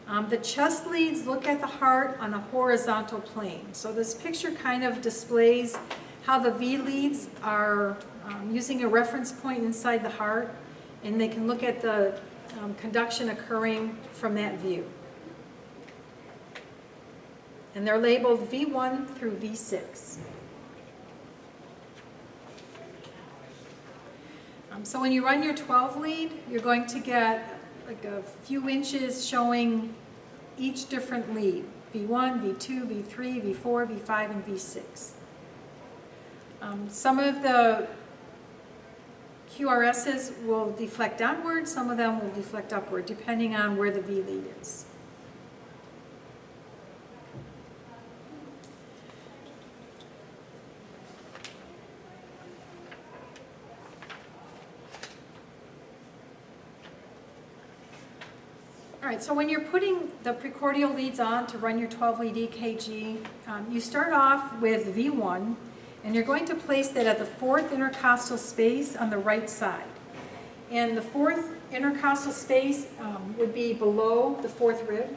The chest leads look at the heart on a horizontal plane. So this picture kind of displays how the V leads are using a reference point inside the heart, and they can look at the conduction occurring from that view. And they're labeled V1 through V6. So when you run your 12 lead, you're going to get like a few inches showing each different lead. V1, V2, V3, V4, V5, and V6. Some of the QRSs will deflect downward, some of them will deflect upward, depending on where the V lead is. All right, so when you're putting the precordial leads on to run your 12-lead EKG, you start off with V1, and you're going to place that at the fourth intercostal space on the right side. And the fourth intercostal space would be below the fourth rib.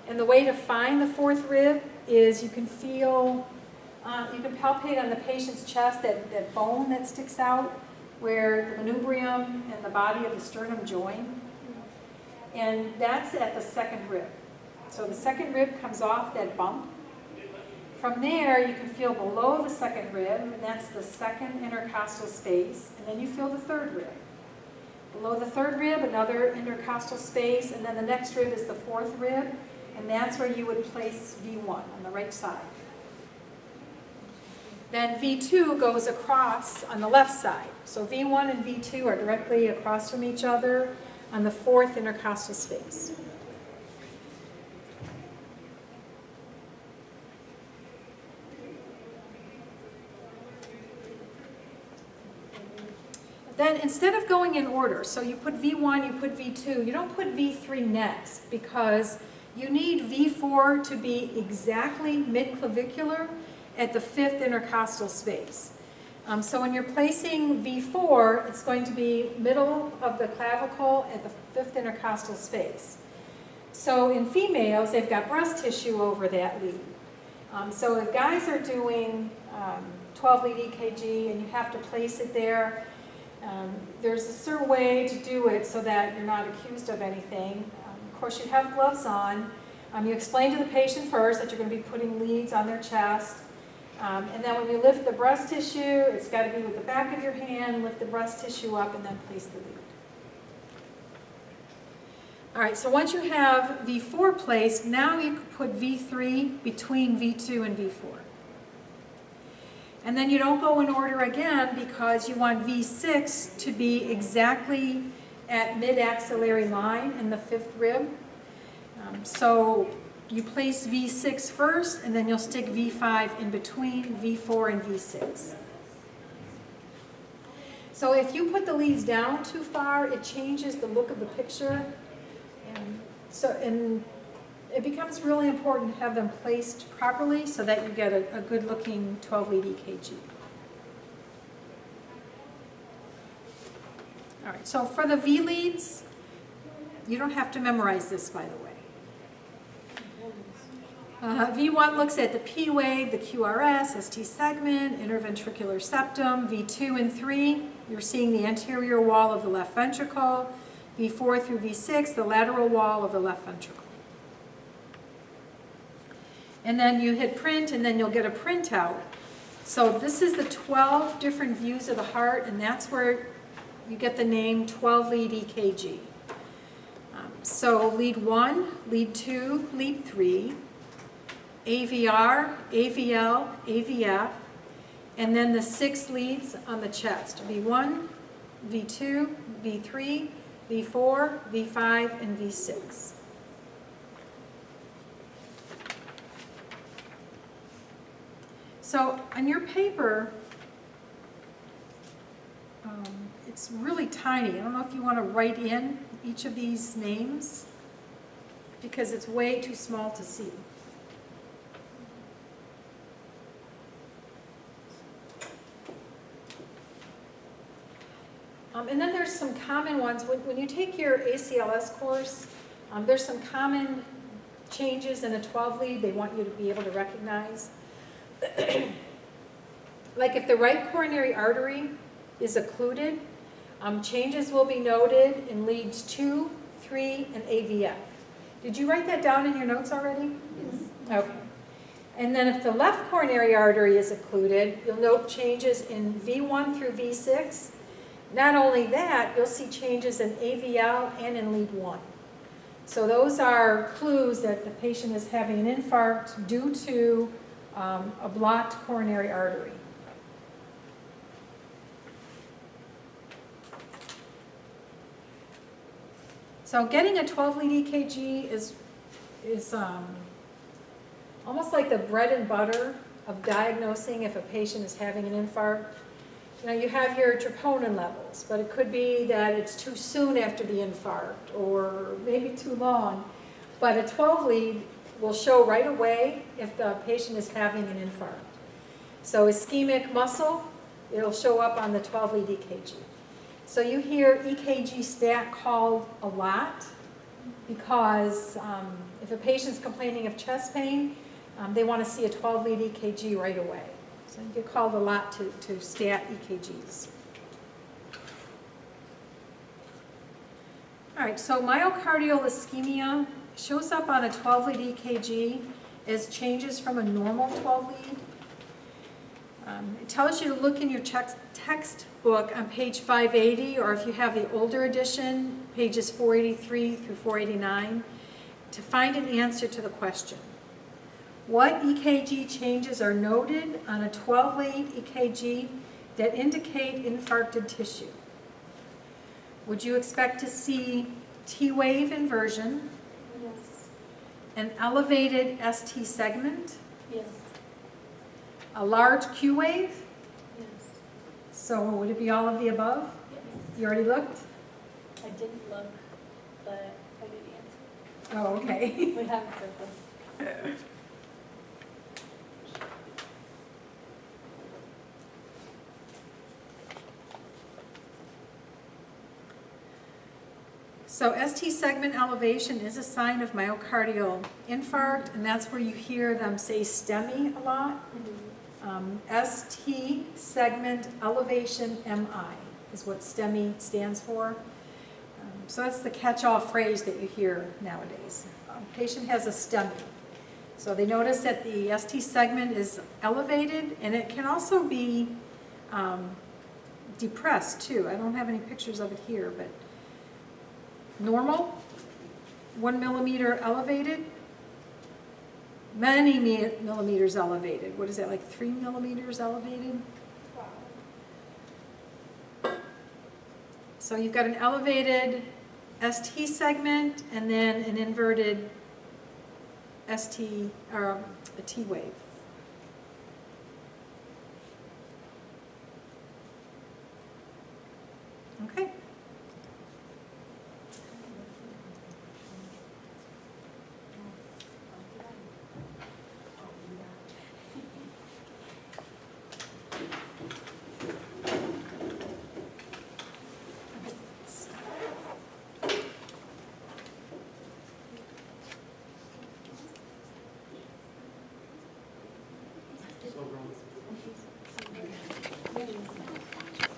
And the way to find the fourth rib is you can feel, you can palpate on the patient's chest that bone that sticks out where the manubrium and the body of the sternum join. And that's at the second rib. So the second rib comes off that bump. From there, you can feel below the second rib, and that's the second intercostal space. And then you feel the third rib. Below the third rib, another intercostal space, and then the next rib is the fourth rib, and that's where you would place V1 on the right side. Then V2 goes across on the left side. So V1 and V2 are directly across from each other on the fourth intercostal space. Then instead of going in order, so you put V1, you put V2, you don't put V3 next because you need V4 to be exactly mid-clavicular at the fifth intercostal space. So when you're placing V4, it's going to be middle of the clavicle at the fifth intercostal space. So in females, they've got breast tissue over that lead. So if guys are doing 12-lead EKG and you have to place it there, there's a certain way to do it so that you're not accused of anything. Of course, you have gloves on. You explain to the patient first that you're going to be putting leads on their chest. And then when you lift the breast tissue, it's got to be with the back of your hand, lift the breast tissue up, and then place the lead. All right, so once you have V4 placed, now you can put V3 between V2 and V4. And then you don't go in order again because you want V6 to be exactly at mid-axillary line in the fifth rib. So you place V6 first, and then you'll stick V5 in between V4 and V6. So if you put the leads down too far, it changes the look of the picture. And it becomes really important to have them placed properly so that you get a good-looking 12-lead EKG. All right, so for the V leads, you don't have to memorize this, by the way. V1 looks at the P wave, the QRS, ST segment, interventricular septum. V2 and 3, you're seeing the anterior wall of the left ventricle. V4 through V6, the lateral wall of the left ventricle. And then you hit print, and then you'll get a printout. So this is the 12 different views of the heart, and that's where you get the name 12-lead EKG. So lead 1, lead 2, lead 3, AVR, AVL, AVF, and then the 6 leads on the chest, V1, V2, V3, V4, V5, and V6. So on your paper, it's really tiny. I don't know if you want to write in each of these names because it's way too small to see. And then there's some common ones. When you take your ACLS course, There's some common changes in a 12 lead they want you to be able to recognize. Like if the right coronary artery is occluded, changes will be noted in leads 2, 3, and AVF. Did you write that down in your notes already? Yes. Okay. And then if the left coronary artery is occluded, you'll note changes in V1 through V6. Not only that, you'll see changes in AVL and in lead 1. So those are clues that the patient is having an infarct due to a blocked coronary artery. So getting a 12-lead EKG is almost like the bread and butter of diagnosing if a patient is having an infarct. You know, you have your troponin levels, but it could be that it's too soon after the infarct or maybe too long. But a 12-lead will show right away if the patient is having an infarct. So ischemic muscle, it'll show up on the 12-lead EKG. So you hear EKG stat called a lot because if a patient's complaining of chest pain, they want to see a 12-lead EKG right away. So you get called a lot to stat EKGs. All right, so myocardial ischemia shows up on a 12-lead EKG as changes from a normal 12-lead. It tells you to look in your textbook on page 580, or if you have the older edition, pages 483 through 489, to find an answer to the question. What EKG changes are noted on a 12-lead EKG that indicate infarcted tissue? Would you expect to see T-wave inversion, Yes. an elevated ST segment, Yes. a large Q wave? Yes. So would it be all of the above? Yes. You already looked? I didn't look, but I knew the answer. Oh, okay. We have it circled. So ST segment elevation is a sign of myocardial infarct, and that's where you hear them say STEMI a lot. ST segment elevation MI is what STEMI stands for. So that's the catch-all phrase that you hear nowadays. Patient has a STEMI. So they notice that the ST segment is elevated, and it can also be depressed too. I don't have any pictures of it here, but normal, 1 millimeter elevated, many millimeters elevated. What is that, like 3 millimeters elevated? Wow. So you've got an elevated ST segment and then an inverted ST, or a T wave.